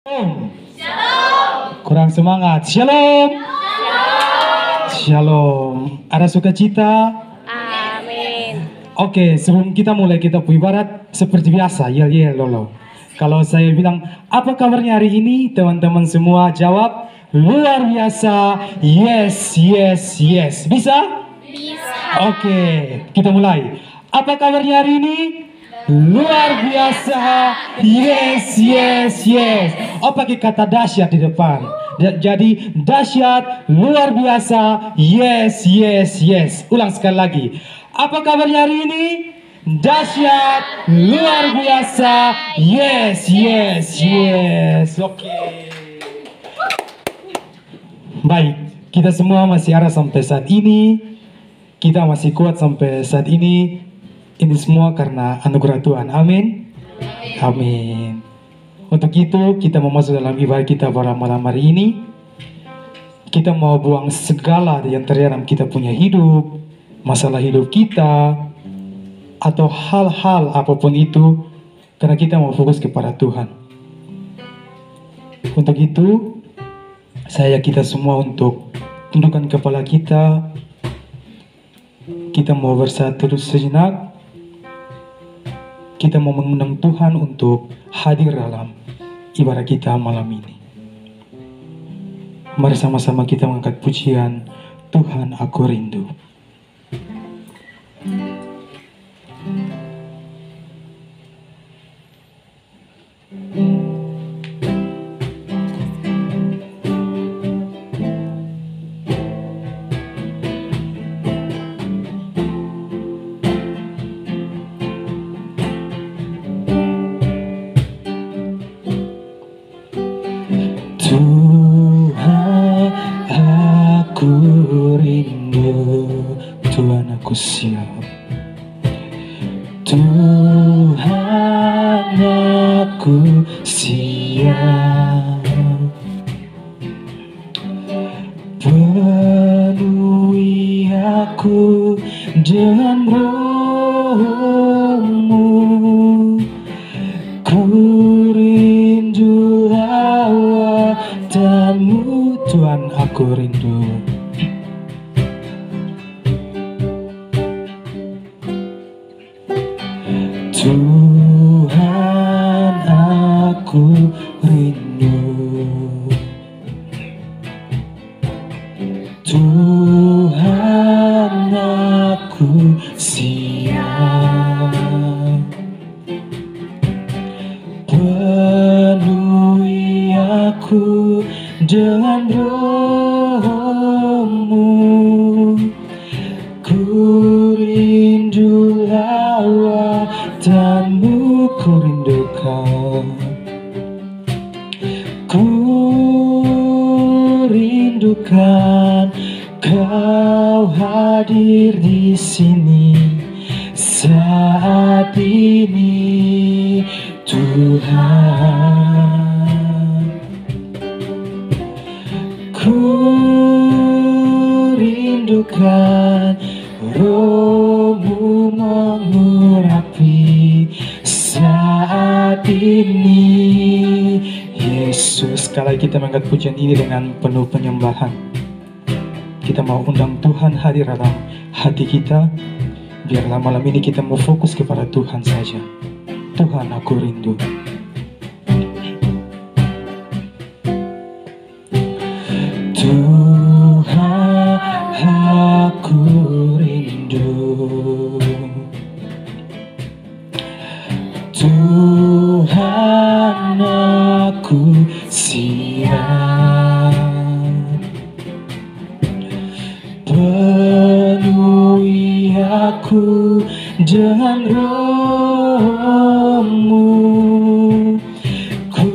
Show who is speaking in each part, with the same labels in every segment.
Speaker 1: Shalom. Kurang semangat. Shalom. Shalom. Ada sukacita?
Speaker 2: Amin.
Speaker 1: Oke, sebelum kita mulai kita ibarat seperti biasa, yel lolo. Kalau saya bilang, apa kabarnya hari ini? Teman-teman semua jawab, luar biasa. Yes. Bisa?
Speaker 2: Bisa.
Speaker 1: Oke, kita mulai. Apa kabarnya hari ini? Luar biasa. Yes. Oh, pakai kata dahsyat di depan. Jadi dahsyat, luar biasa. Yes. Ulang sekali lagi. Apa kabarnya hari ini? Dahsyat, luar biasa. Yes. Oke. Baik, kita semua masih ada sampai saat ini. Kita masih kuat sampai saat ini. Ini semua karena anugerah Tuhan. Amin. Untuk itu kita mau masuk dalam ibadah kita pada malam hari ini. Kita mau buang segala yang terdalam kita punya hidup, masalah hidup kita, atau hal-hal apapun itu, karena kita mau fokus kepada Tuhan. Untuk itu, kita semua untuk tundukkan kepala kita. Kita mau bersatu sejenak. Kita mau mengundang Tuhan untuk hadir dalam ibadah kita malam ini. Mari sama-sama kita mengangkat pujian, Tuhan aku rindu. Tuhan aku rindu, Tuhan aku siap. Tuhan aku siap. Penuhi aku dengan roh-Mu. Ku rindu lawatan-Mu, Tuhan aku rindu. Tuhan aku rindu. Tuhan aku siap. Penuhi aku dengan roh-Mu. Ku rindu lawatan-Mu, ku rindukan. Ku rindukan Kau hadir di sini saat ini, Tuhan. Ku rindukan Roh-Mu mengurapi saat ini, Yesus. Sekali lagi kita mengangkat pujian ini dengan penuh penyembahan. Kita mau undang Tuhan hadir dalam hati kita. Biarlah malam ini kita mau fokus kepada Tuhan saja. Tuhan aku rindu. Tuhan aku rindu. Tuhan aku siap. Penuhi aku dengan roh-Mu. Ku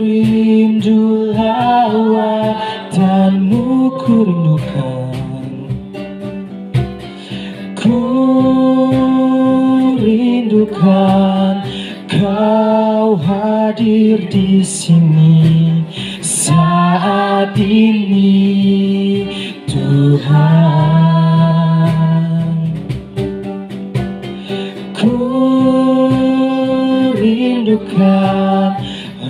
Speaker 1: rindu lawatan-Mu, ku rindukan. Ku rindukan Kau hadir di sini saat ini, Tuhan. Ku rindukan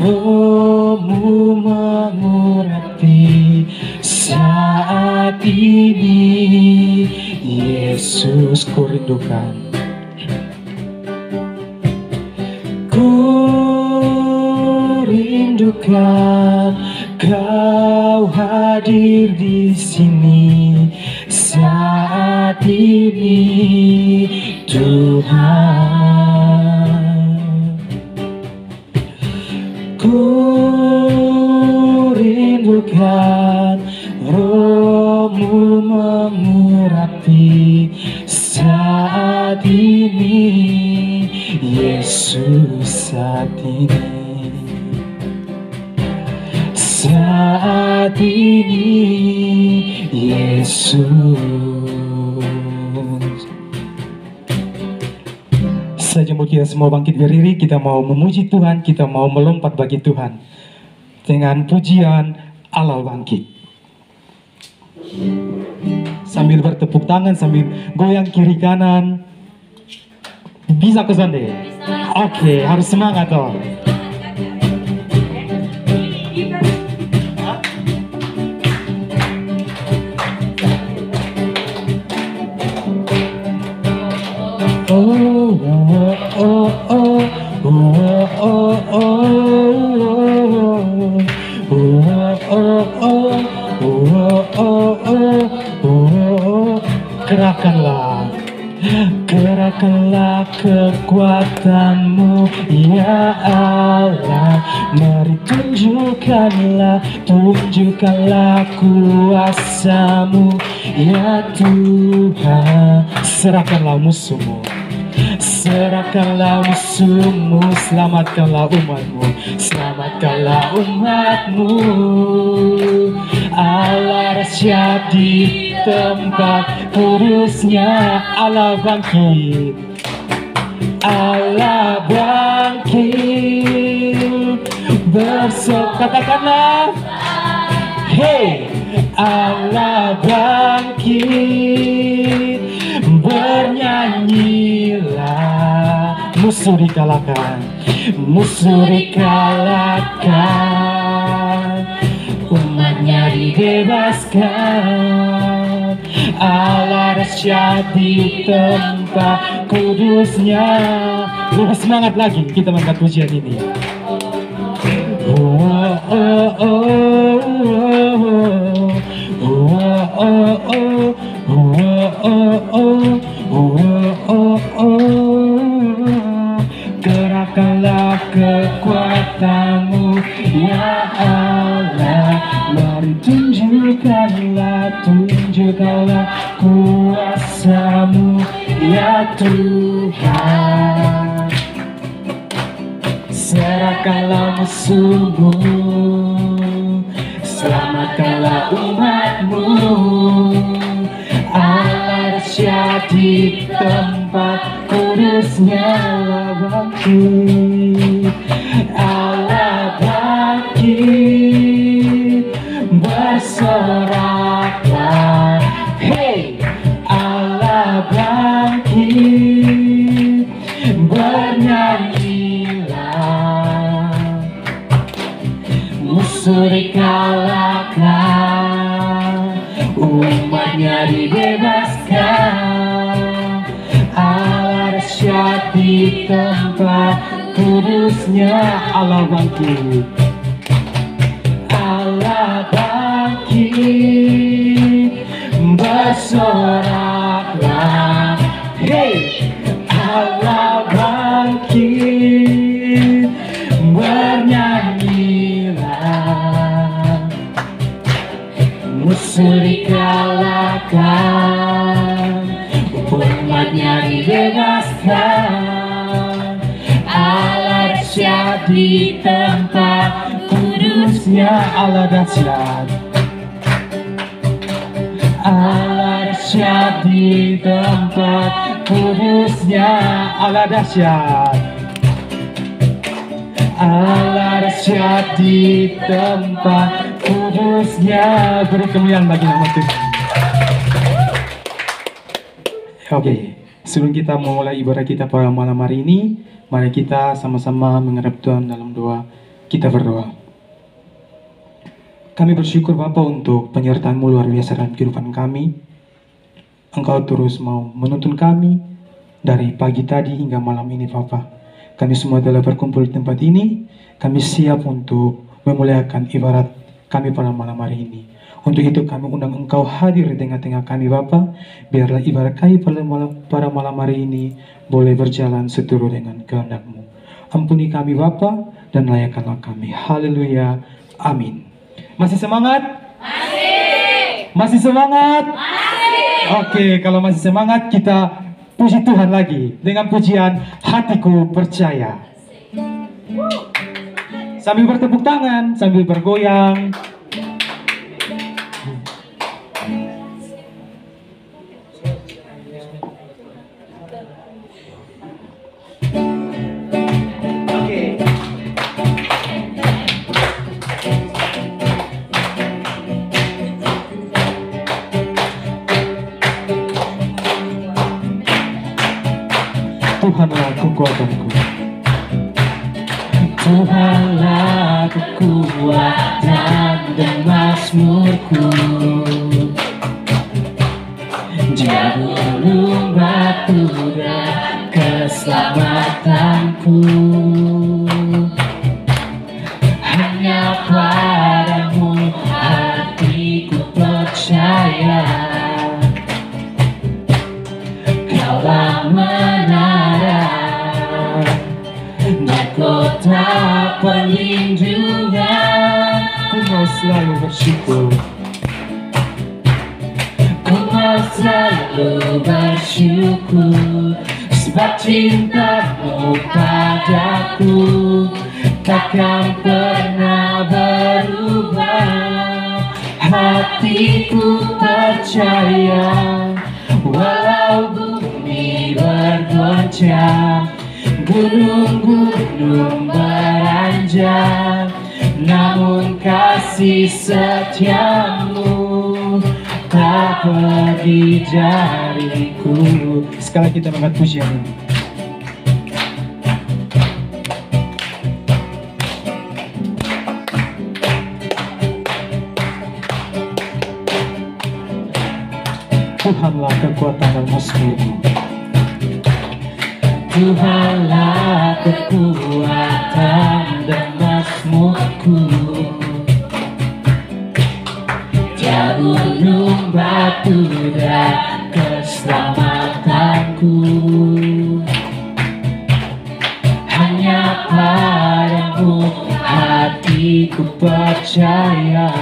Speaker 1: Roh-Mu ini. Yesus, ku rindukan. Ku rindukan Kau hadir di sini saat ini, Tuhan. Ku rindukan Roh-Mu mengurapi saat ini, Yesus, saat ini, saat ini, Yesus. Sejumlah kita semua bangkit berdiri, kita mau memuji Tuhan, kita mau melompat bagi Tuhan dengan pujian Allah Bangkit. Sambil bertepuk tangan, sambil goyang kiri kanan. Bisa ke sana? Oke, harus semangat toh. Gerakkanlah, gerakkanlah kekuatan-Mu, ya Allah. Mari tunjukkanlah, tunjukkanlah kuasa-Mu, ya Tuhan. Serahkanlah musuh-Mu, serahkanlah musuh-Mu, selamatkanlah umat-Mu, selamatkanlah umat-Mu. Allah dahsyat di tempat kudusnya, Allah bangkit, Allah bangkit. Katakanlah, hey, Allah bangkit. Bernyanyilah, musuh dikalahkan, musuh dikalahkan, umatnya dibebaskan. Allah dahsyat di tempat kudusnya. Lebih semangat lagi kita mengangkat pujian ini. Gerakkanlah kekuatan-Mu, ya Allah. Mari tunjukkanlah, tunjukkanlah kuasa-Mu, ya Tuhan. Serahkanlah musuh-Mu, selamatkanlah umat-Mu. Allah dahsyat di tempat kudusnya, Allah bangkit, Allah bangkit. Bersoraklah, hey, Allah bangkit. Bernyanyilah, musuh dikalahkan, umatnya dibebaskan. Allah dahsyat di tempat kudusnya, Allah bangkit, Allah bangkit. Bersoraklah, hey, Allah bangkit. Bernyanyilah, musuh dikalahkan, umatnya dibebaskan. Allah dahsyat di tempat kudusnya, Allah dahsyat, Allah dahsyat di tempat kudusnya, Allah dahsyat, Allah dahsyat di tempat kudusnya. Beri kemuliaan bagi nama Tuhan. Oke, sebelum kita memulai ibadah kita pada malam hari ini, mari kita sama-sama menghadap Tuhan dalam doa. Kita berdoa. Kami bersyukur Bapa untuk penyertaan-Mu luar biasa dalam kehidupan kami. Engkau terus mau menuntun kami dari pagi tadi hingga malam ini Bapa. Kami semua telah berkumpul di tempat ini. Kami siap untuk memuliakan ibarat kami pada malam hari ini. Untuk itu kami undang Engkau hadir di tengah-tengah kami Bapa. Biarlah ibarat kami pada malam hari ini boleh berjalan seturut dengan kehendak-Mu. Ampuni kami Bapa dan layakkanlah kami. Haleluya. Amin. Masih semangat? Masih. Masih semangat? Masih. Oke, kalau masih semangat kita puji Tuhan lagi dengan pujian Hatiku Percaya. Sambil bertepuk tangan, sambil bergoyang. Tuhanlah kekuatanku, Tuhanlah kekuatan dan mazmurku, jalur batu dan keselamatanku. Hanya padamu hatiku percaya, Kaulah menara dan kota perlindungan. Ku mau selalu bersyukur, ku mau selalu bersyukur, sebab cintamu padaku takkan pernah berubah. Hatiku percaya, walau bumi bergoncang, gunung-gunung beranjak, namun kasih setiamu tak pergi dariku. Sekali kita angkat pujian ini. Tuhanlah kekuatan dan mazmurku, Tuhanlah kekuatan dan mazmurku, Dia gunung batu dan keselamatanku. Hanya padamu hatiku percaya,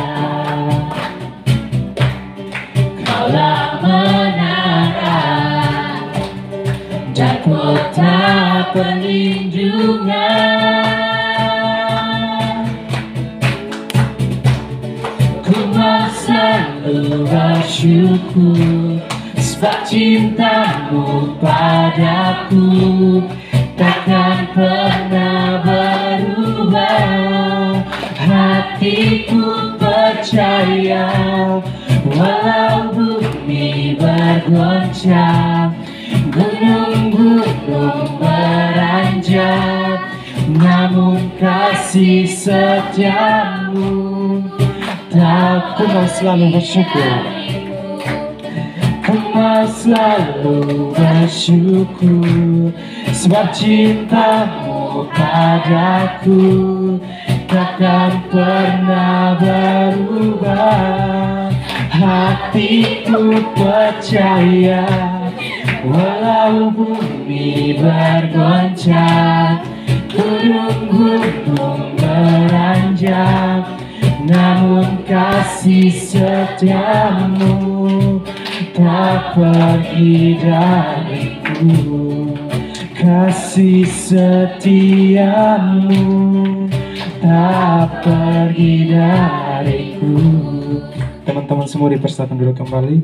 Speaker 1: Kaulah menara dan kota perlindungan. Ku mau selalu bersyukur, sebab cintamu padaku takkan pernah berubah. Hatiku percaya, walau bumi bergoncang, gunung-gunung beranjak, namun kasih setiamu tak. Ku mau selalu bersyukur, ku mau selalu bersyukur, sebab cintamu padaku takkan pernah berubah. Hatiku percaya, walau bumi bergoncang, gunung-gunung beranjak, namun kasih setiamu tak pergi dariku. Kasih setiamu tak pergi dariku. Teman-teman semua dipersilakan duduk kembali.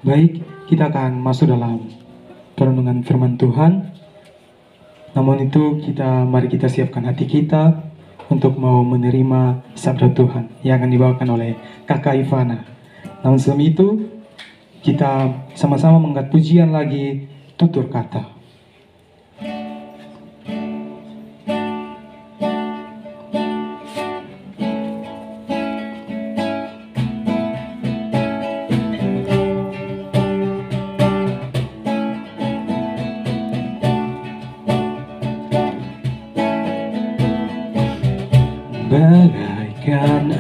Speaker 1: Baik, kita akan masuk dalam perenungan firman Tuhan. Namun itu mari kita siapkan hati kita untuk mau menerima sabda Tuhan yang akan dibawakan oleh Kakak Ivana. Namun sebelum itu, kita sama-sama mengangkat pujian lagi, tutur kata. bagaikan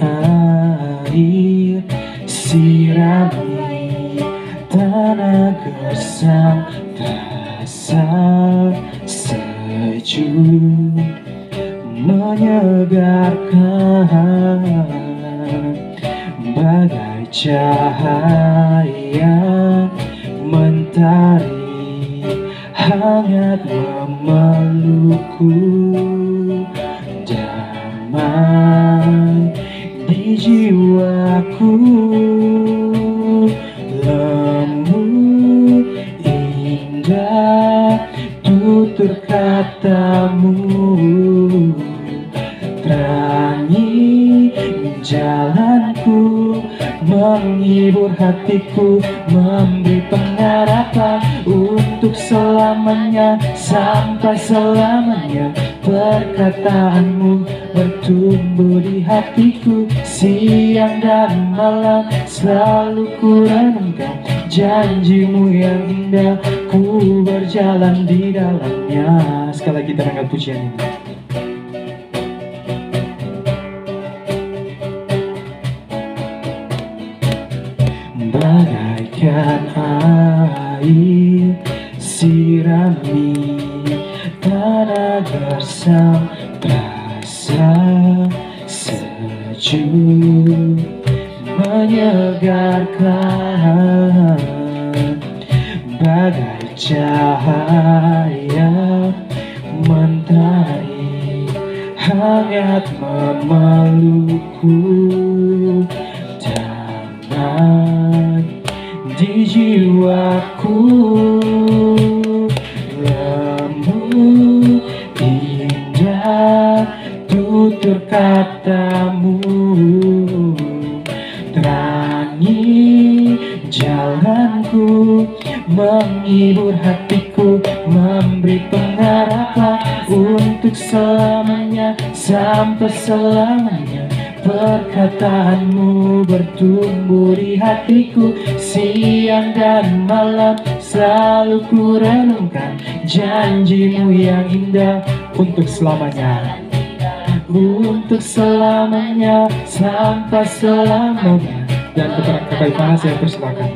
Speaker 1: air sirami tanah gersang, terasa sejuk menyegarkan, bagai cahaya mentari hangat memelukku, damai di jiwaku, lembut indah tutur katamu, terangi jalanku, menghibur hatiku, memberi pengharapan untuk selamanya, sampai selamanya. Perkataanmu bertumbuh di hatiku, siang dan malam selalu ku renungkan, janjimu yang indah ku berjalan di dalamnya. Sekali lagi kita angkat pujian ini. Bagaikan air sirami tanah gersang, terasa sejuk menyegarkan, bagai cahaya mentari hangat memelukku, damai di jiwaku, lembut indah tutur katamu, terangi jalanku, menghibur hatiku, memberi pengharapan untuk selamanya, sampai selamanya. Perkataanmu bertumbuh di hatiku, siang dan malam selalu ku renungkan, janjimu yang indah untuk selamanya, untuk selamanya, sampai selamanya. Dan kepada kakak Ivana saya persilakan.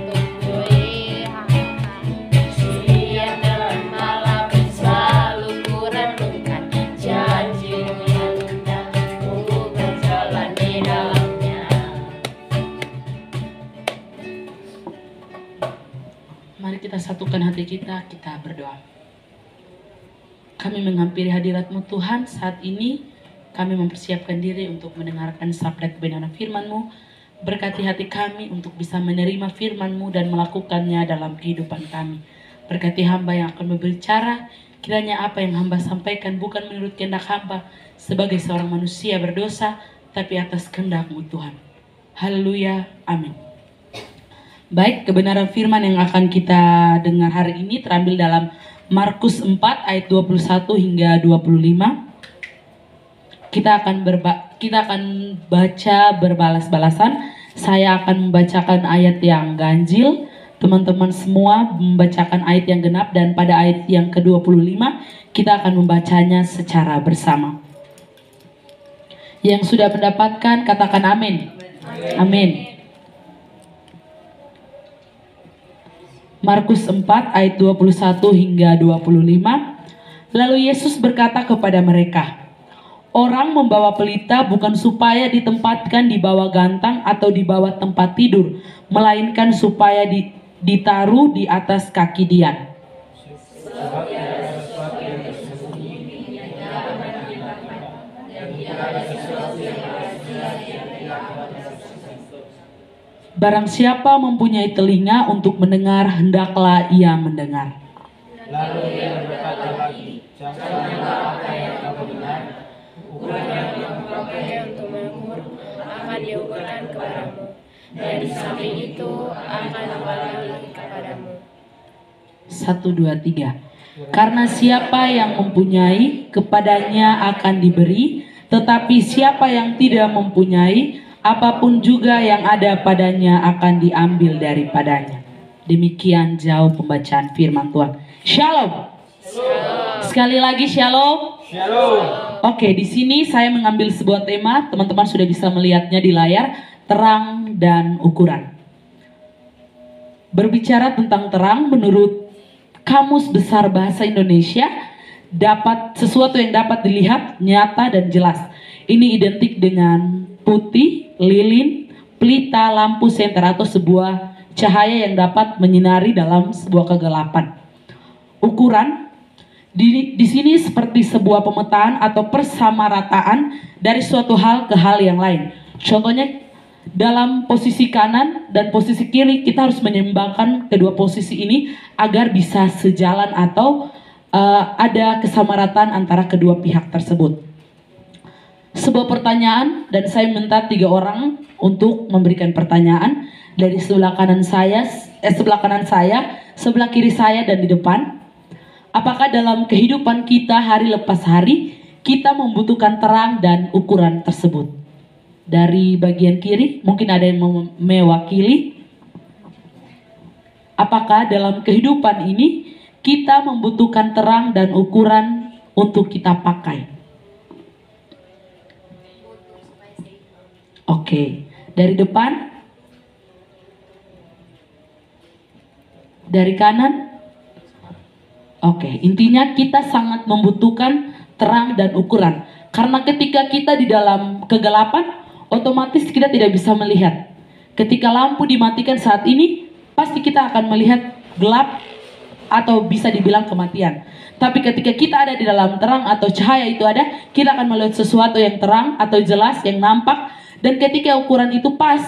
Speaker 3: Mari kita satukan hati kita berdoa. Kami menghampiri hadirat-Mu Tuhan, saat ini kami mempersiapkan diri untuk mendengarkan sabda kebenaran firman-Mu. Berkati hati kami untuk bisa menerima firman-Mu dan melakukannya dalam kehidupan kami. Berkati hamba yang akan berbicara, kiranya apa yang hamba sampaikan bukan menurut kehendak hamba sebagai seorang manusia berdosa, tapi atas kehendak-Mu Tuhan. Haleluya, amin. Baik, kebenaran firman yang akan kita dengar hari ini terambil dalam Markus 4 ayat 21 hingga 25. Kita akan baca berbalas-balasan. Saya akan membacakan ayat yang ganjil, teman-teman semua membacakan ayat yang genap, dan pada ayat yang ke-25 kita akan membacanya secara bersama. Yang sudah mendapatkan katakan amin. Amin. Markus 4 ayat 21 hingga 25. Lalu Yesus berkata kepada mereka, orang membawa pelita bukan supaya ditempatkan di bawah gantang atau di bawah tempat tidur, melainkan supaya ditaruh di atas kaki Dian. Barang siapa mempunyai telinga untuk mendengar, hendaklah ia mendengar.
Speaker 4: Lalu ia berkata lagi, janganlah apa yang kamu dengar, ukuran yang kamu pakai untuk mengukur akan diukurkan kepadamu, dan di samping itu akan dibalik kepadamu.
Speaker 3: 1, 2, 3. Karena siapa yang mempunyai, kepadanya akan diberi, tetapi siapa yang tidak mempunyai, apapun juga yang ada padanya akan diambil daripadanya. Demikian jauh pembacaan firman Tuhan. Shalom. Sekali lagi shalom.
Speaker 4: Shalom.
Speaker 3: Oke, di sini saya mengambil sebuah tema, teman-teman sudah bisa melihatnya di layar, terang dan ukuran. Berbicara tentang terang, menurut Kamus Besar Bahasa Indonesia, sesuatu yang dapat dilihat, nyata dan jelas. Ini identik dengan putih, lilin, pelita, lampu senter atau sebuah cahaya yang dapat menyinari dalam sebuah kegelapan. Ukuran di sini seperti sebuah pemetaan atau persamarataan dari suatu hal ke hal yang lain. Contohnya dalam posisi kanan dan posisi kiri kita harus menyeimbangkan kedua posisi ini agar bisa sejalan atau ada kesamarataan antara kedua pihak tersebut. Sebuah pertanyaan dan saya minta 3 orang untuk memberikan pertanyaan dari sebelah kanan saya, sebelah kiri saya dan di depan. Apakah dalam kehidupan kita hari lepas hari kita membutuhkan terang dan ukuran tersebut? Dari bagian kiri mungkin ada yang mewakili. Apakah dalam kehidupan ini kita membutuhkan terang dan ukuran untuk kita pakai? Oke, dari depan, dari kanan. Oke, intinya kita sangat membutuhkan terang dan ukuran. Karena ketika kita di dalam kegelapan, otomatis kita tidak bisa melihat. Ketika lampu dimatikan saat ini, pasti kita akan melihat gelap atau bisa dibilang kematian. Tapi ketika kita ada di dalam terang atau cahaya itu ada, kita akan melihat sesuatu yang terang atau jelas, yang nampak. Dan ketika ukuran itu pas,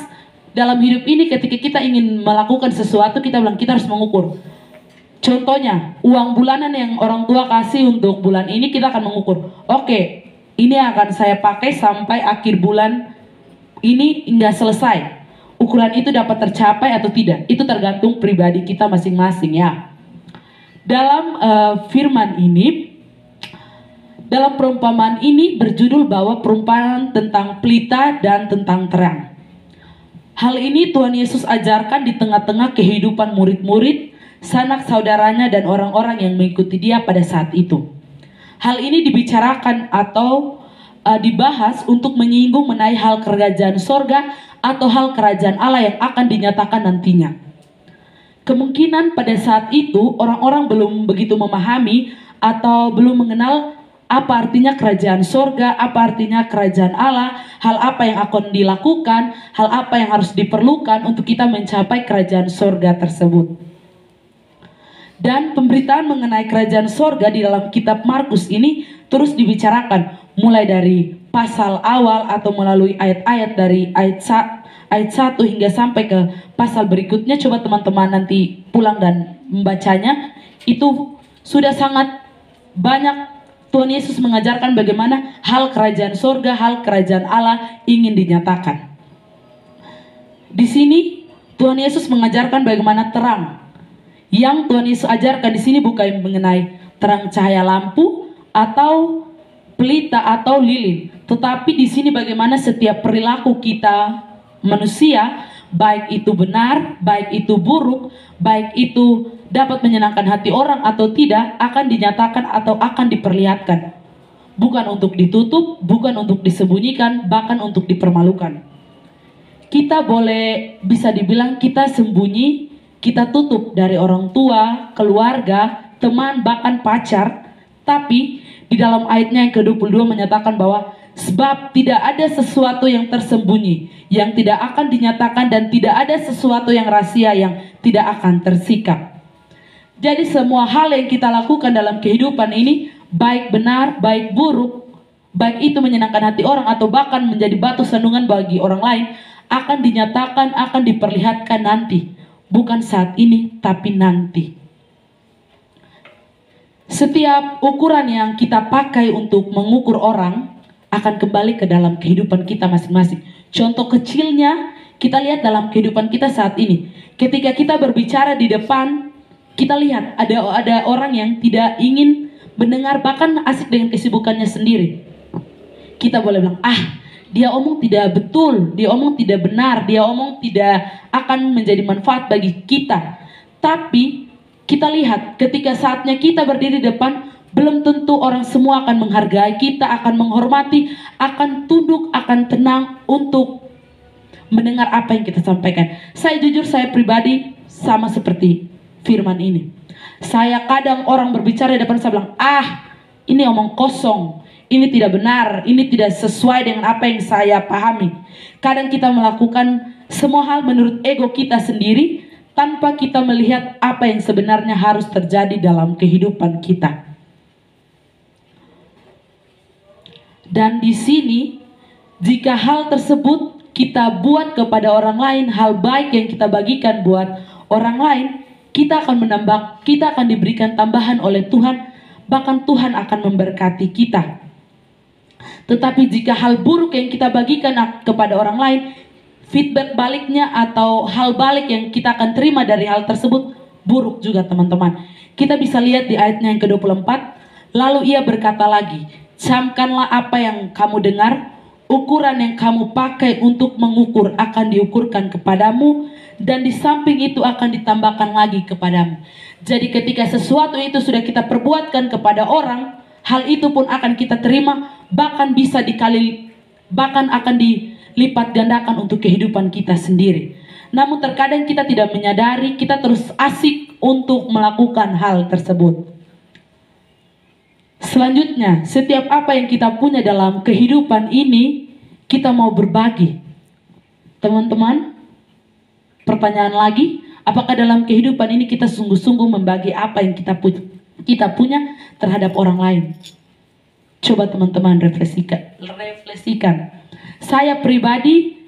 Speaker 3: dalam hidup ini ketika kita ingin melakukan sesuatu, kita bilang kita harus mengukur. Contohnya, uang bulanan yang orang tua kasih untuk bulan ini kita akan mengukur. Oke, ini akan saya pakai sampai akhir bulan ini hingga selesai. Ukuran itu dapat tercapai atau tidak, itu tergantung pribadi kita masing-masing ya. Dalam firman ini, dalam perumpamaan ini berjudul bahwa perumpamaan tentang pelita dan tentang terang. Hal ini Tuhan Yesus ajarkan di tengah-tengah kehidupan murid-murid, sanak saudaranya dan orang-orang yang mengikuti dia pada saat itu. Hal ini dibicarakan atau dibahas untuk menyinggung mengenai hal kerajaan sorga atau hal kerajaan Allah yang akan dinyatakan nantinya. Kemungkinan pada saat itu orang-orang belum begitu memahami atau belum mengenal apa artinya kerajaan sorga, apa artinya kerajaan Allah, hal apa yang akan dilakukan, hal apa yang harus diperlukan untuk kita mencapai kerajaan sorga tersebut. Dan pemberitaan mengenai kerajaan sorga di dalam kitab Markus ini terus dibicarakan mulai dari pasal awal atau melalui ayat-ayat dari ayat 1 hingga sampai ke pasal berikutnya. Coba teman-teman nanti pulang dan membacanya. Itu sudah sangat banyak Tuhan Yesus mengajarkan bagaimana hal kerajaan sorga, hal kerajaan Allah ingin dinyatakan. Di sini Tuhan Yesus mengajarkan bagaimana terang. Yang Tuhan Yesus ajarkan di sini bukan mengenai terang cahaya lampu atau pelita atau lilin, tetapi di sini bagaimana setiap perilaku kita manusia, baik itu benar, baik itu buruk, baik itu dapat menyenangkan hati orang atau tidak, akan dinyatakan atau akan diperlihatkan. Bukan untuk ditutup, bukan untuk disembunyikan, bahkan untuk dipermalukan. Kita boleh bisa dibilang kita sembunyi, kita tutup dari orang tua, keluarga, teman, bahkan pacar. Tapi di dalam ayatnya yang ke-22 menyatakan bahwa sebab tidak ada sesuatu yang tersembunyi, yang tidak akan dinyatakan, dan tidak ada sesuatu yang rahasia yang tidak akan tersikap. Jadi semua hal yang kita lakukan dalam kehidupan ini, baik benar, baik buruk, baik itu menyenangkan hati orang atau bahkan menjadi batu sandungan bagi orang lain, akan dinyatakan, akan diperlihatkan nanti. Bukan saat ini, tapi nanti. Setiap ukuran yang kita pakai untuk mengukur orang akan kembali ke dalam kehidupan kita masing-masing. Contoh kecilnya kita lihat dalam kehidupan kita saat ini. Ketika kita berbicara di depan, kita lihat ada orang yang tidak ingin mendengar, bahkan asik dengan kesibukannya sendiri. Kita boleh bilang, dia omong tidak betul, dia omong tidak benar, dia omong tidak akan menjadi manfaat bagi kita. Tapi kita lihat ketika saatnya kita berdiri di depan, belum tentu orang semua akan menghargai kita, akan menghormati, akan tunduk, akan tenang untuk mendengar apa yang kita sampaikan. Saya jujur, saya pribadi sama seperti firman ini. Saya kadang orang berbicara di depan, saya bilang, ini omong kosong, ini tidak benar, ini tidak sesuai dengan apa yang saya pahami. Kadang kita melakukan semua hal menurut ego kita sendiri, tanpa kita melihat apa yang sebenarnya harus terjadi dalam kehidupan kita. Dan di sini, jika hal tersebut kita buat kepada orang lain, hal baik yang kita bagikan buat orang lain, kita akan diberikan tambahan oleh Tuhan, bahkan Tuhan akan memberkati kita. Tetapi jika hal buruk yang kita bagikan kepada orang lain, feedback baliknya atau hal balik yang kita akan terima dari hal tersebut buruk juga, teman-teman. Kita bisa lihat di ayatnya yang ke-24, lalu ia berkata lagi, camkanlah apa yang kamu dengar, ukuran yang kamu pakai untuk mengukur akan diukurkan kepadamu, dan di samping itu akan ditambahkan lagi kepadamu. Jadi ketika sesuatu itu sudah kita perbuatkan kepada orang, hal itu pun akan kita terima, bahkan akan dilipat gandakan untuk kehidupan kita sendiri. Namun terkadang kita tidak menyadari, kita terus asik untuk melakukan hal tersebut. Selanjutnya, setiap apa yang kita punya dalam kehidupan ini, kita mau berbagi. Teman-teman, pertanyaan lagi, apakah dalam kehidupan ini kita sungguh-sungguh membagi apa yang kita punya terhadap orang lain? Coba teman-teman refleksikan. Saya pribadi,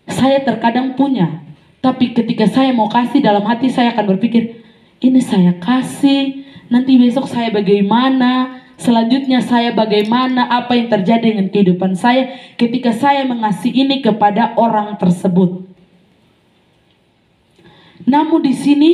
Speaker 3: saya terkadang punya, tapi ketika saya mau kasih, dalam hati saya akan berpikir, ini saya kasih, nanti besok saya bagaimana, selanjutnya saya bagaimana, apa yang terjadi dengan kehidupan saya ketika saya mengasihi ini kepada orang tersebut. Namun di sini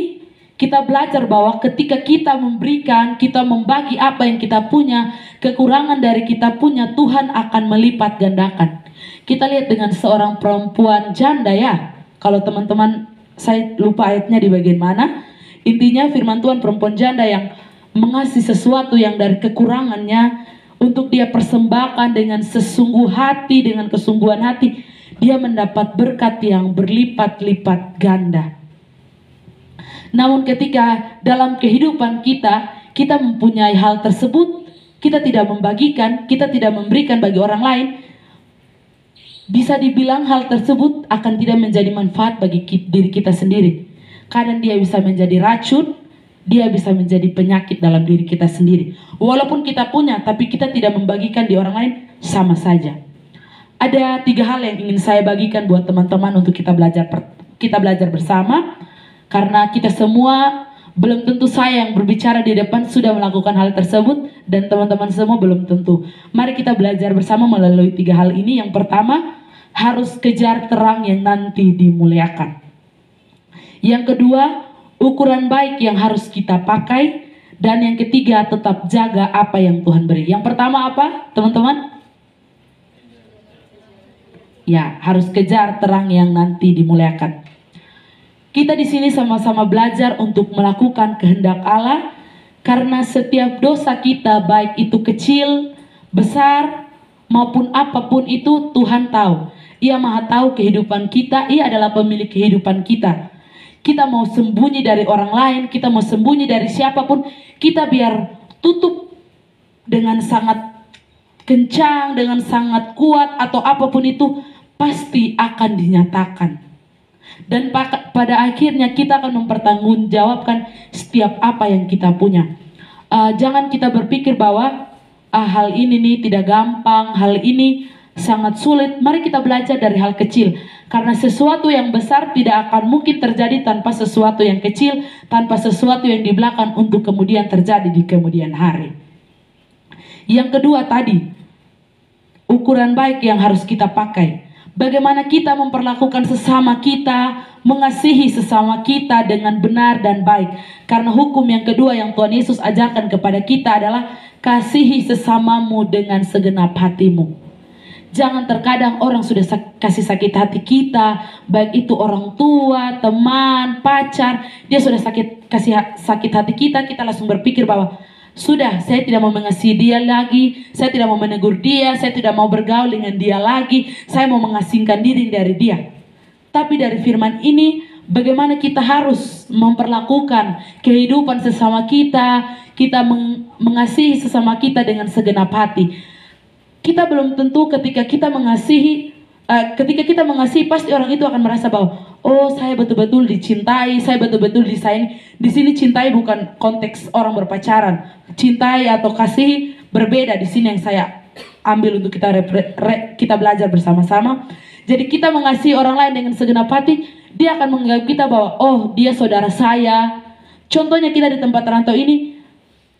Speaker 3: kita belajar bahwa ketika kita memberikan, kita membagi apa yang kita punya, kekurangan dari kita punya, Tuhan akan melipat gandakan. Kita lihat dengan seorang perempuan janda ya. Kalau teman-teman, saya lupa ayatnya di bagian mana. Intinya firman Tuhan, perempuan janda yang mengasihi sesuatu yang dari kekurangannya untuk dia persembahkan dengan sesungguh hati, dengan kesungguhan hati, dia mendapat berkat yang berlipat-lipat ganda. Namun ketika dalam kehidupan kita mempunyai hal tersebut, kita tidak membagikan, kita tidak memberikan bagi orang lain, bisa dibilang hal tersebut akan tidak menjadi manfaat bagi diri kita sendiri. Kadang dia bisa menjadi racun, dia bisa menjadi penyakit dalam diri kita sendiri. Walaupun kita punya, tapi kita tidak membagikan di orang lain, sama saja. Ada 3 hal yang ingin saya bagikan buat teman-teman untuk kita belajar bersama. Karena kita semua, belum tentu saya yang berbicara di depan sudah melakukan hal tersebut, dan teman-teman semua belum tentu. Mari kita belajar bersama melalui 3 hal ini. Yang pertama, harus kejar terang yang nanti dimuliakan. Yang kedua, ukuran baik yang harus kita pakai. Dan yang ketiga, tetap jaga apa yang Tuhan beri. Yang pertama apa, teman-teman? Ya, harus kejar terang yang nanti dimuliakan. Kita di sini sama-sama belajar untuk melakukan kehendak Allah, karena setiap dosa kita, baik itu kecil, besar, maupun apapun itu, Tuhan tahu. Ia Maha tahu kehidupan kita, Ia adalah pemilik kehidupan kita. Kita mau sembunyi dari orang lain, kita mau sembunyi dari siapapun, kita biar tutup dengan sangat kencang, dengan sangat kuat, atau apapun itu, pasti akan dinyatakan. Dan pada akhirnya kita akan mempertanggungjawabkan setiap apa yang kita punya. Jangan kita berpikir bahwa hal ini nih tidak gampang, hal ini sangat sulit. Mari kita belajar dari hal kecil. Karena sesuatu yang besar tidak akan mungkin terjadi tanpa sesuatu yang kecil, tanpa sesuatu yang di belakang untuk kemudian terjadi di kemudian hari. Yang kedua tadi, ukuran baik yang harus kita pakai. Bagaimana kita memperlakukan sesama kita, mengasihi sesama kita dengan benar dan baik. Karena hukum yang kedua yang Tuhan Yesus ajarkan kepada kita adalah kasihi sesamamu dengan segenap hatimu. Jangan terkadang orang sudah kasih sakit hati kita, baik itu orang tua, teman, pacar, dia sudah kasih sakit hati kita, kita langsung berpikir bahwa Sudah, saya tidak mau mengasihi dia lagi, saya tidak mau menegur dia, saya tidak mau bergaul dengan dia lagi, saya mau mengasingkan diri dari dia. Tapi dari firman ini, bagaimana kita harus memperlakukan kehidupan sesama kita, kita mengasihi sesama kita dengan segenap hati. Kita belum tentu ketika kita mengasihi pasti orang itu akan merasa bahwa oh, saya betul-betul dicintai, saya betul-betul disayangi. Di sini cintai bukan konteks orang berpacaran. Cintai atau kasih berbeda di sini yang saya ambil untuk kita belajar bersama-sama. Jadi kita mengasihi orang lain dengan segenap hati, dia akan menganggap kita bahwa oh, dia saudara saya. Contohnya kita di tempat rantau ini,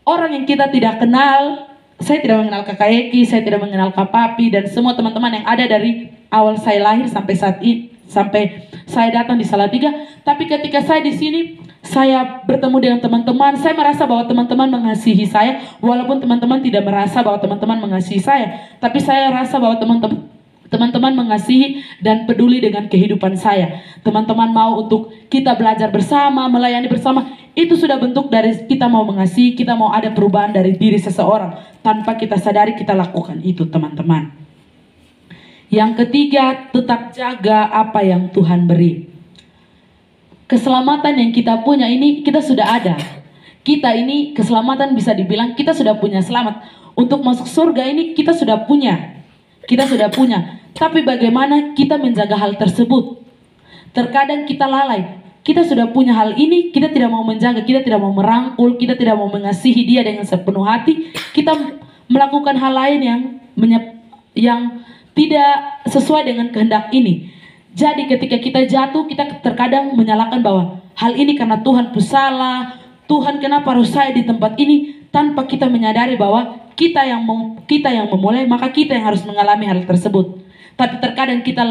Speaker 3: orang yang kita tidak kenal, saya tidak mengenal Kakak Eki, saya tidak mengenal Kak Papi, dan semua teman-teman yang ada dari awal saya lahir sampai saat ini, sampai saya datang di Salatiga. Tapi ketika saya di sini, saya bertemu dengan teman-teman, saya merasa bahwa teman-teman mengasihi saya, walaupun teman-teman tidak merasa bahwa teman-teman mengasihi saya, tapi saya rasa bahwa teman-teman mengasihi dan peduli dengan kehidupan saya. Teman-teman mau untuk kita belajar bersama, melayani bersama. Itu sudah bentuk dari kita mau mengasihi, kita mau ada perubahan dari diri seseorang. Tanpa kita sadari kita lakukan itu, teman-teman. Yang ketiga, tetap jaga apa yang Tuhan beri. Keselamatan yang kita punya ini kita sudah ada. Kita ini keselamatan bisa dibilang kita sudah punya selamat. Untuk masuk surga ini kita sudah punya. Kita sudah punya. Tapi bagaimana kita menjaga hal tersebut? Terkadang kita lalai. Kita sudah punya hal ini, kita tidak mau menjaga, kita tidak mau merangkul, kita tidak mau mengasihi dia dengan sepenuh hati. Kita melakukan hal lain yang tidak sesuai dengan kehendak ini. Jadi ketika kita jatuh, kita terkadang menyalahkan bahwa hal ini karena Tuhan salah, Tuhan kenapa harus saya di tempat ini, tanpa kita menyadari bahwa kita yang memulai, maka kita yang harus mengalami hal tersebut. Tapi terkadang kita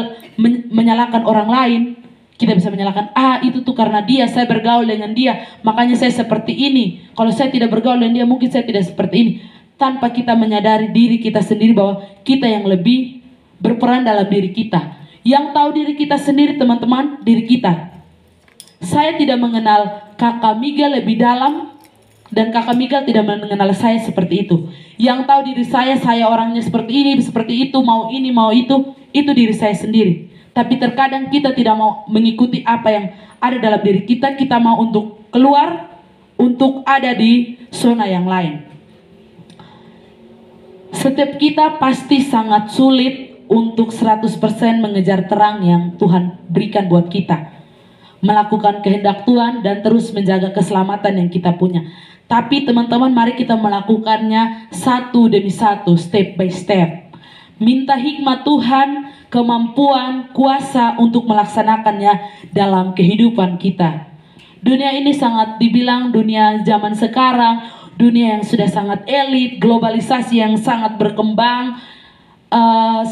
Speaker 3: menyalahkan orang lain. Kita bisa menyalahkan, itu tuh karena dia, saya bergaul dengan dia, makanya saya seperti ini. Kalau saya tidak bergaul dengan dia, mungkin saya tidak seperti ini. Tanpa kita menyadari diri kita sendiri bahwa kita yang lebih berperan dalam diri kita. Yang tahu diri kita sendiri, teman-teman, diri kita. Saya tidak mengenal Kakak Miguel lebih dalam, dan Kakak Miguel tidak mengenal saya seperti itu. Yang tahu diri saya orangnya seperti ini, seperti itu, mau ini, mau itu diri saya sendiri. Tapi terkadang kita tidak mau mengikuti apa yang ada dalam diri kita. Kita mau untuk keluar, untuk ada di zona yang lain. Setiap kita pasti sangat sulit untuk 100% mengejar terang yang Tuhan berikan buat kita. Melakukan kehendak Tuhan dan terus menjaga keselamatan yang kita punya. Tapi teman-teman, mari kita melakukannya satu demi satu, step by step. Minta hikmat Tuhan, kemampuan, kuasa untuk melaksanakannya dalam kehidupan kita. Dunia ini sangat dibilang dunia zaman sekarang, dunia yang sudah sangat elit, globalisasi yang sangat berkembang.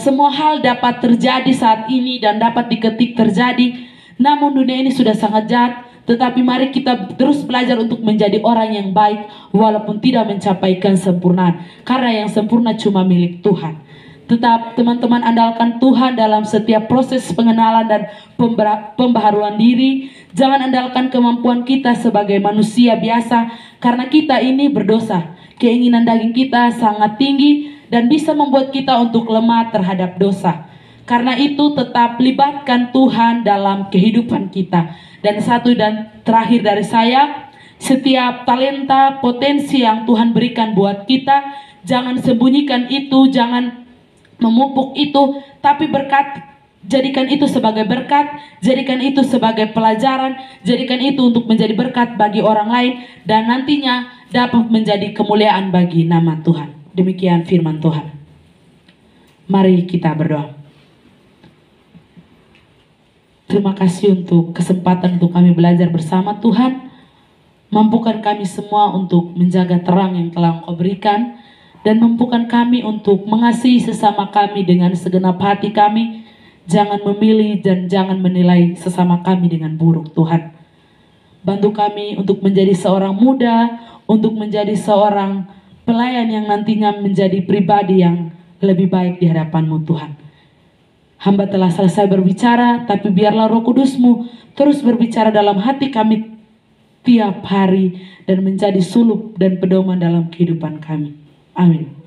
Speaker 3: Semua hal dapat terjadi saat ini dan dapat diketik terjadi. Namun dunia ini sudah sangat jahat. Tetapi mari kita terus belajar untuk menjadi orang yang baik walaupun tidak mencapai kesempurnaan. Karena yang sempurna cuma milik Tuhan. Tetap teman-teman andalkan Tuhan dalam setiap proses pengenalan dan pembaharuan diri. Jangan andalkan kemampuan kita sebagai manusia biasa, karena kita ini berdosa. Keinginan daging kita sangat tinggi dan bisa membuat kita untuk lemah terhadap dosa. Karena itu tetap libatkan Tuhan dalam kehidupan kita. Dan satu dan terakhir dari saya, setiap talenta, potensi yang Tuhan berikan buat kita, jangan sembunyikan itu, jangan memupuk itu, tapi jadikan itu sebagai berkat, jadikan itu sebagai pelajaran, jadikan itu untuk menjadi berkat bagi orang lain, dan nantinya dapat menjadi kemuliaan bagi nama Tuhan. Demikian firman Tuhan. Mari kita berdoa. Terima kasih untuk kesempatan untuk kami belajar bersama Tuhan. Mampukan kami semua untuk menjaga terang yang telah Engkau berikan, dan mampukan kami untuk mengasihi sesama kami dengan segenap hati kami. Jangan memilih dan jangan menilai sesama kami dengan buruk, Tuhan. Bantu kami untuk menjadi seorang muda, untuk menjadi seorang pelayan yang nantinya menjadi pribadi yang lebih baik di hadapan-Mu, Tuhan. Hamba telah selesai berbicara, tapi biarlah Roh Kudus-Mu terus berbicara dalam hati kami tiap hari dan menjadi suluk dan pedoman dalam kehidupan kami. Amin.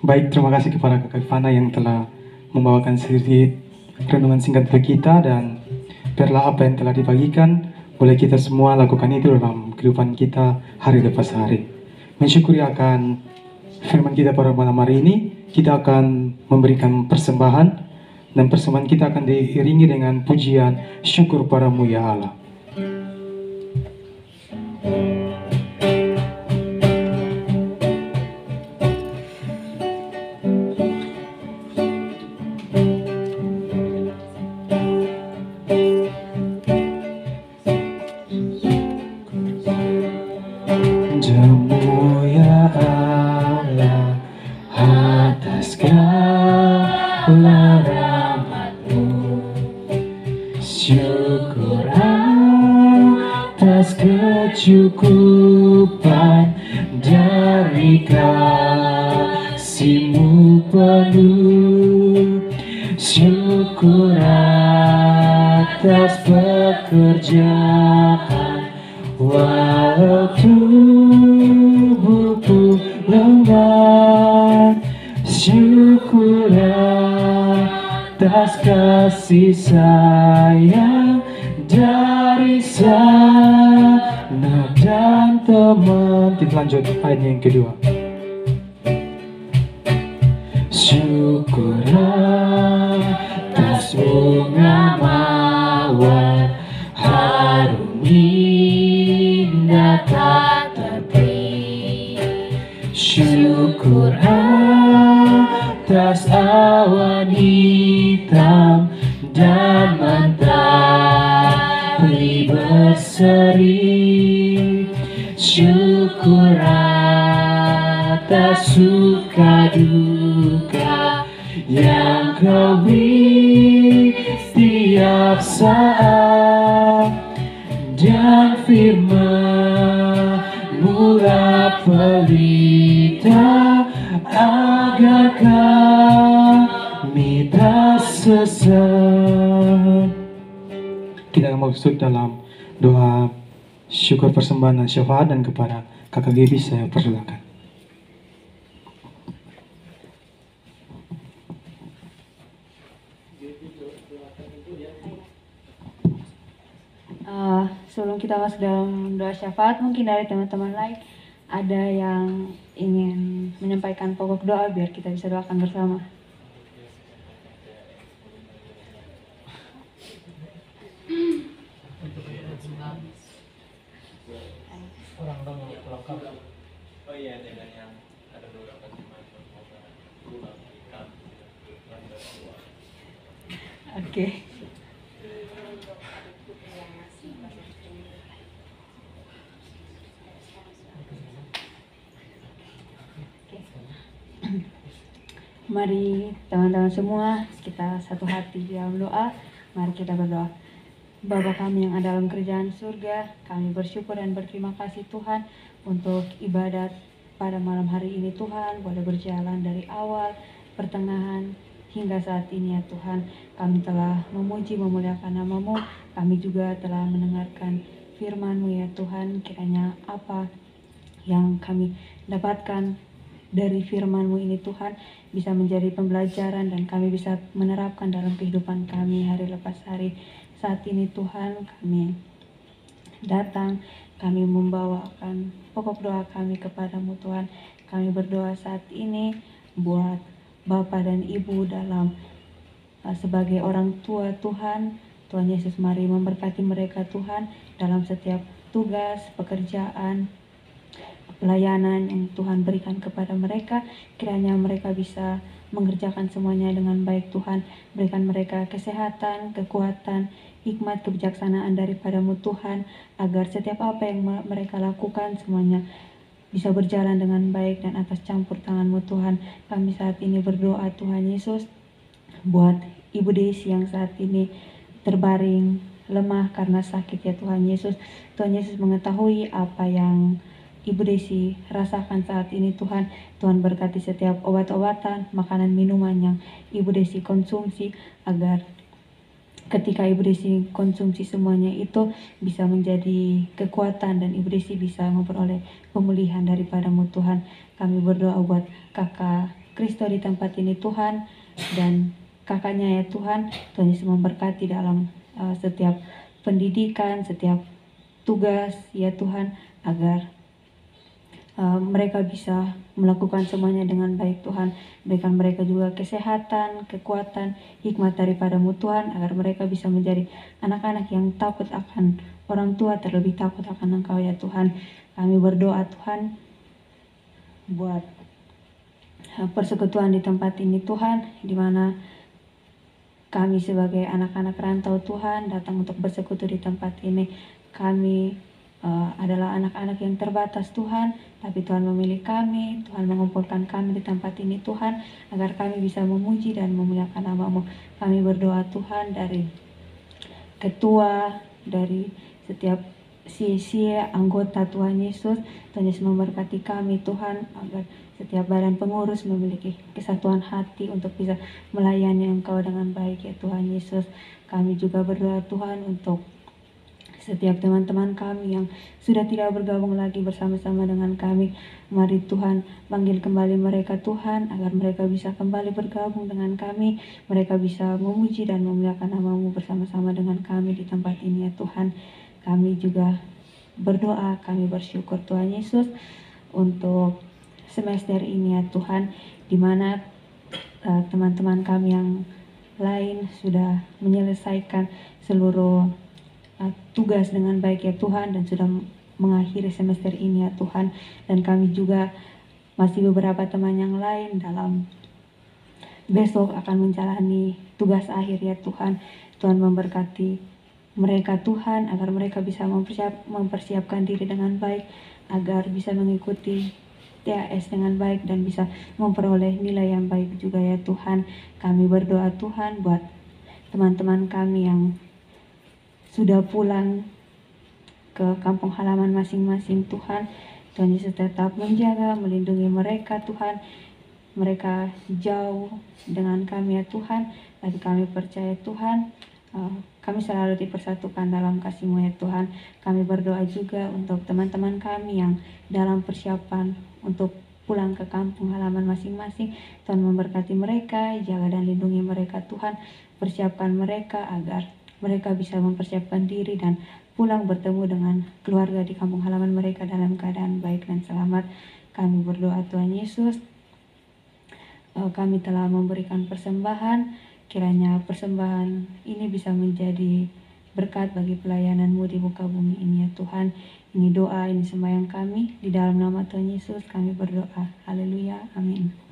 Speaker 1: Baik, terima kasih kepada Kakak Ivana yang telah membawakan sedikit renungan singkat bagi kita, dan biarlah apa yang telah dibagikan boleh kita semua lakukan itu dalam kehidupan kita hari lepas hari. Mensyukuri akan firman kita pada malam hari ini, kita akan memberikan persembahan, dan persembahan kita akan diiringi dengan pujian syukur padamu ya Allah. Jamu ya Allah atas segala rahmat-Mu, syukur atas kecukupan dari kasih-Mu penuh, syukur atas pekerjaan walau tubuhku lemah, syukur atas kasih sayang dari sanak dan teman. Kita lanjut ayat yang kedua. Syukur atas bunga mawar harum indah tak terperi, syukur atas awan hitam dan mentari berseri, syukur atas suka duka yang Kau beri setiap saat, dan firman-Mu pelita agar kami tak sesat. Kita akan masuk dalam doa syukur persembahan dan syafaat, dan kepada Kakak Gaby saya persilakan.
Speaker 5: Sebelum kita masuk dalam doa syafaat, mungkin dari teman-teman lain ada yang ingin menyampaikan pokok doa biar kita bisa doakan bersama. Oke. Mari teman-teman semua kita satu hati dalam doa. Mari kita berdoa. Bapa kami yang ada dalam kerajaan surga, kami bersyukur dan berterima kasih Tuhan untuk ibadat pada malam hari ini. Tuhan boleh berjalan dari awal, pertengahan hingga saat ini ya Tuhan. Kami telah memuji memuliakan nama-Mu, kami juga telah mendengarkan firman-Mu ya Tuhan. Kiranya apa yang kami dapatkan dari firman-Mu ini Tuhan bisa menjadi pembelajaran dan kami bisa menerapkan dalam kehidupan kami hari lepas hari. Saat ini Tuhan kami datang, kami membawakan pokok doa kami kepadamu Tuhan. Kami berdoa saat ini buat Bapak dan Ibu dalam sebagai orang tua Tuhan. Tuhan Yesus mari memberkati mereka Tuhan dalam setiap tugas, pekerjaan, pelayanan yang Tuhan berikan kepada mereka. Kiranya mereka bisa mengerjakan semuanya dengan baik Tuhan. Berikan mereka kesehatan, kekuatan, hikmat, kebijaksanaan daripada-Mu Tuhan, agar setiap apa yang mereka lakukan semuanya bisa berjalan dengan baik dan atas campur tangan-Mu Tuhan. Kami saat ini berdoa Tuhan Yesus buat Ibu Desi yang saat ini terbaring lemah karena sakit ya Tuhan Yesus. Tuhan Yesus mengetahui apa yang Ibu Desi rasakan saat ini Tuhan. Tuhan berkati setiap obat-obatan, makanan, minuman yang Ibu Desi konsumsi, agar ketika Ibu Desi konsumsi semuanya itu bisa menjadi kekuatan dan Ibu Desi bisa memperoleh pemulihan daripada-Mu Tuhan. Kami berdoa buat kakak Kristo di tempat ini Tuhan, dan kakaknya ya Tuhan. Tuhan Yesus memberkati dalam setiap pendidikan, setiap tugas ya Tuhan, agar mereka bisa melakukan semuanya dengan baik Tuhan. Berikan mereka juga kesehatan, kekuatan, hikmat daripada-Mu Tuhan, agar mereka bisa menjadi anak-anak yang takut akan orang tua, terlebih takut akan Engkau ya Tuhan. Kami berdoa Tuhan buat persekutuan di tempat ini Tuhan, di mana kami sebagai anak-anak rantau Tuhan datang untuk bersekutu di tempat ini. Kami adalah anak-anak yang terbatas Tuhan, tapi Tuhan memilih kami, Tuhan mengumpulkan kami di tempat ini Tuhan, agar kami bisa memuji dan memuliakan nama-Mu. Kami berdoa Tuhan dari ketua, dari setiap sia-sia anggota Tuhan Yesus. Tuhan Yesus memberkati kami Tuhan, agar setiap badan pengurus memiliki kesatuan hati untuk bisa melayani Engkau dengan baik ya Tuhan Yesus. Kami juga berdoa Tuhan untuk setiap teman-teman kami yang sudah tidak bergabung lagi bersama-sama dengan kami. Mari Tuhan panggil kembali mereka Tuhan, agar mereka bisa kembali bergabung dengan kami. Mereka bisa memuji dan memuliakan nama-Mu bersama-sama dengan kami di tempat ini ya Tuhan. Kami juga berdoa, kami bersyukur Tuhan Yesus untuk semester ini ya Tuhan, di mana teman-teman kami yang lain sudah menyelesaikan seluruh tugas dengan baik ya Tuhan, dan sudah mengakhiri semester ini ya Tuhan. Dan kami juga masih beberapa teman yang lain dalam besok akan menjalani tugas akhir ya Tuhan. Tuhan memberkati mereka Tuhan, agar mereka bisa mempersiapkan diri dengan baik, agar bisa mengikuti TAS dengan baik dan bisa memperoleh nilai yang baik juga ya Tuhan. Kami berdoa Tuhan buat teman-teman kami yang sudah pulang ke kampung halaman masing-masing Tuhan. Tuhan Yesus tetap menjaga, melindungi mereka Tuhan. Mereka jauh dengan kami ya Tuhan, tapi kami percaya Tuhan, kami selalu dipersatukan dalam kasih-Mu ya Tuhan. Kami berdoa juga untuk teman-teman kami yang dalam persiapan untuk pulang ke kampung halaman masing-masing. Tuhan memberkati mereka, jaga dan lindungi mereka Tuhan. Persiapkan mereka agar mereka bisa mempersiapkan diri dan pulang bertemu dengan keluarga di kampung halaman mereka dalam keadaan baik dan selamat. Kami berdoa Tuhan Yesus, kami telah memberikan persembahan, kiranya persembahan ini bisa menjadi berkat bagi pelayanan-Mu di muka bumi ini ya Tuhan. Ini doa, ini sembahyang kami, di dalam nama Tuhan Yesus kami berdoa. Haleluya, amin.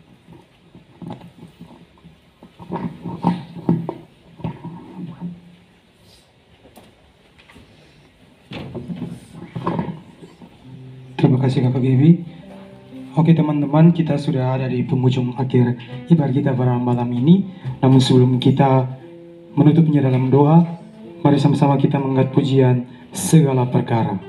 Speaker 1: Terima kasih Kakak Gaby. Oke teman-teman, kita sudah ada di penghujung akhir ibadah kita pada malam ini. Namun sebelum kita menutupnya dalam doa, mari sama-sama kita mengangkat pujian segala perkara.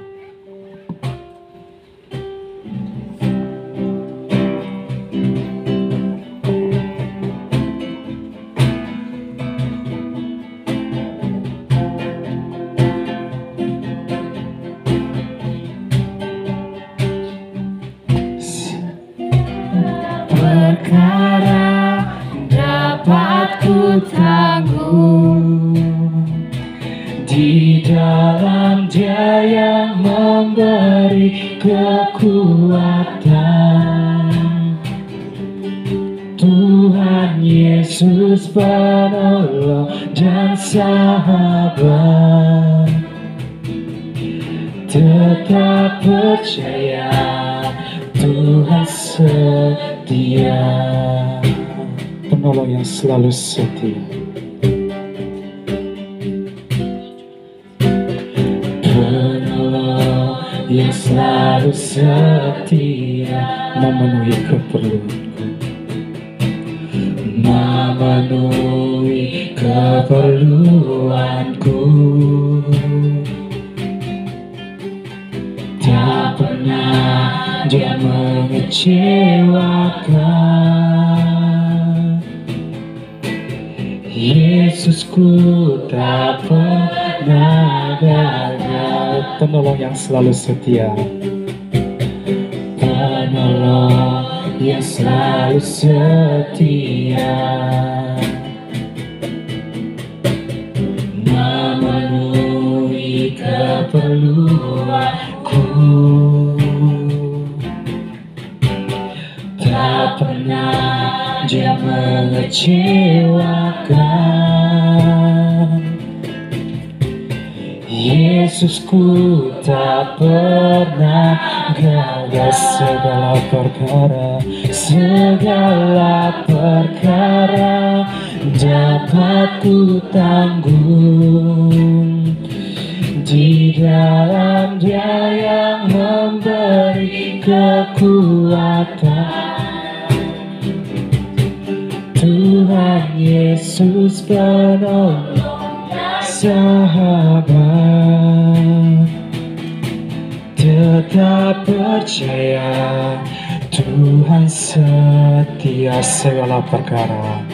Speaker 1: Di dalam Dia yang memberi kekuatan, Tuhan Yesus penolong dan sahabat. Tetap percaya Tuhan setia, penolong yang selalu setia. Yang selalu setia, memenuhi keperluanku, memenuhi keperluanku. Tak pernah pernah Dia mengecewakan. Yesusku tak pernah gagal. Penolong yang selalu setia, penolong yang selalu setia, memenuhi keperluanku. Tak pernah Dia mengecewakan. Yesusku tak pernah gagal. Segala perkara dapat ku tanggung di dalam Dia yang memberi kekuatan. Tuhan Yesus penolong sahabat, tetap percaya Tuhan setia segala perkara.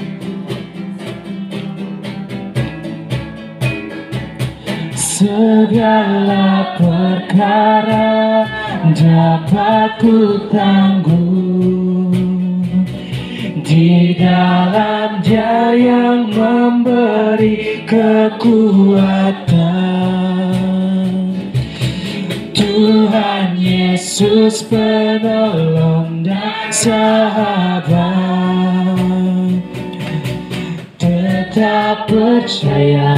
Speaker 1: Segala perkara dapat ku tanggung di dalam Dia yang memberi kekuatan. Tuhan Yesus penolong dan sahabat, tetap percaya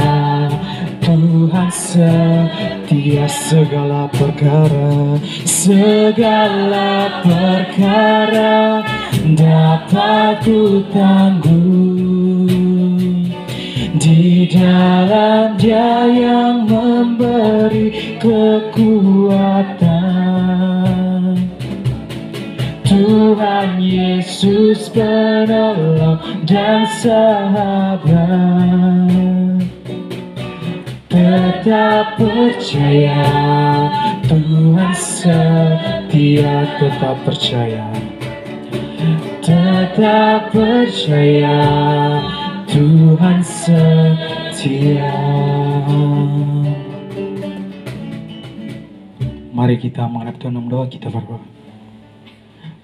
Speaker 1: Tuhan setia segala perkara. Segala perkara dapat ku tanggung di dalam Dia yang memberi kekuatan. Tuhan Yesus penolong dan sahabat, tetap percaya Tuhan setia. Tetap percaya, tetap percaya Tuhan setia. Mari kita menghadap Tuhan dalam doa, kita berdoa.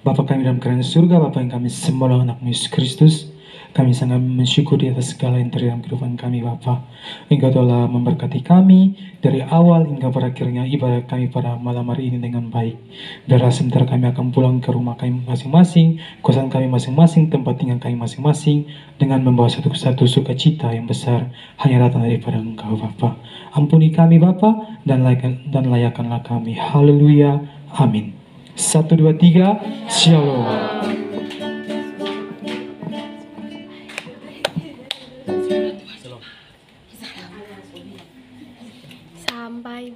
Speaker 1: Bapa kami dalam kerajaan surga, Bapa yang kami sembah dalam anak Yesus Kristus, kami sangat mensyukuri atas segala yang terjadi dalam kehidupan kami, Bapa. Engkau telah memberkati kami dari awal hingga pada akhirnya ibadah kami pada malam hari ini dengan baik. Biar sebentar kami akan pulang ke rumah kami masing-masing, kosan kami masing-masing, tempat tinggal kami masing-masing, dengan membawa satu sukacita yang besar hanya datang daripada Engkau, Bapa. Ampuni kami, Bapa, dan layakkanlah kami. Haleluya, amin. 1, 2, 3, Shalom.
Speaker 4: Sampai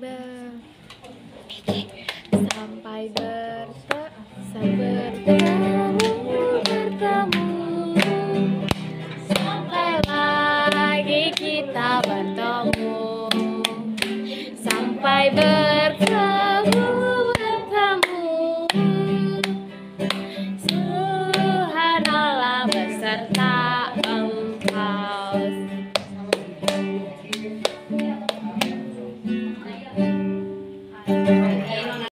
Speaker 4: lagi kita bertemu, sampai bertemu. Subhanallah beserta